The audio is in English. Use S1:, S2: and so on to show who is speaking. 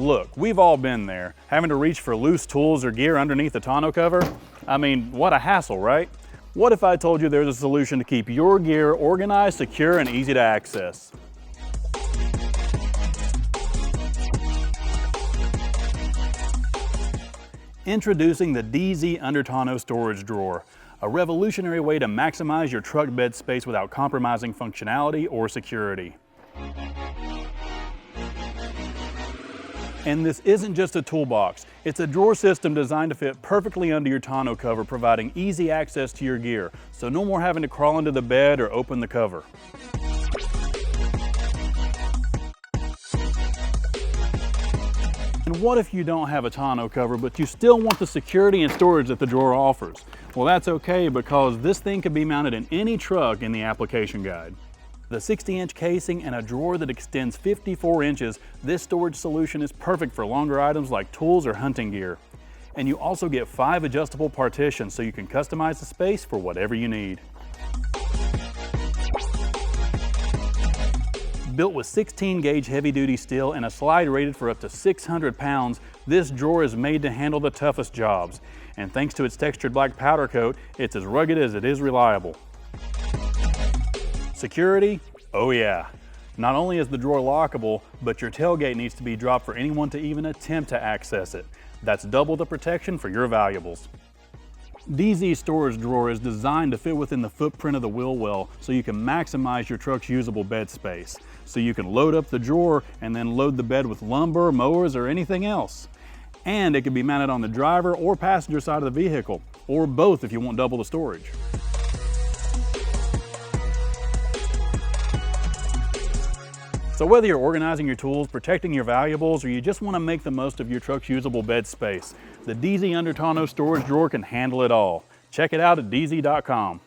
S1: Look, we've all been there, having to reach for loose tools or gear underneath the tonneau cover. I mean, what a hassle, right? What if I told you there's a solution to keep your gear organized, secure, and easy to access? Introducing the Deezee under tonneau storage drawer, a revolutionary way to maximize your truck bed space without compromising functionality or security. And this isn't just a toolbox, it's a drawer system designed to fit perfectly under your tonneau cover, providing easy access to your gear, so no more having to crawl into the bed or open the cover. And what if you don't have a tonneau cover, but you still want the security and storage that the drawer offers? Well, that's okay, because this thing can be mounted in any truck in the application guide. The 60-inch casing and a drawer that extends 54 inches, this storage solution is perfect for longer items like tools or hunting gear. And you also get 5 adjustable partitions so you can customize the space for whatever you need. Built with 16-gauge heavy-duty steel and a slide rated for up to 600 pounds, this drawer is made to handle the toughest jobs. And thanks to its textured black powder coat, it's as rugged as it is reliable. Security? Oh yeah. Not only is the drawer lockable, but your tailgate needs to be dropped for anyone to even attempt to access it. That's double the protection for your valuables. Deezee storage drawer is designed to fit within the footprint of the wheel well so you can maximize your truck's usable bed space. So you can load up the drawer and then load the bed with lumber, mowers, or anything else. And it can be mounted on the driver or passenger side of the vehicle, or both if you want double the storage. So whether you're organizing your tools, protecting your valuables, or you just want to make the most of your truck's usable bed space, the Deezee under tonneau storage drawer can handle it all. Check it out at Deezee.com.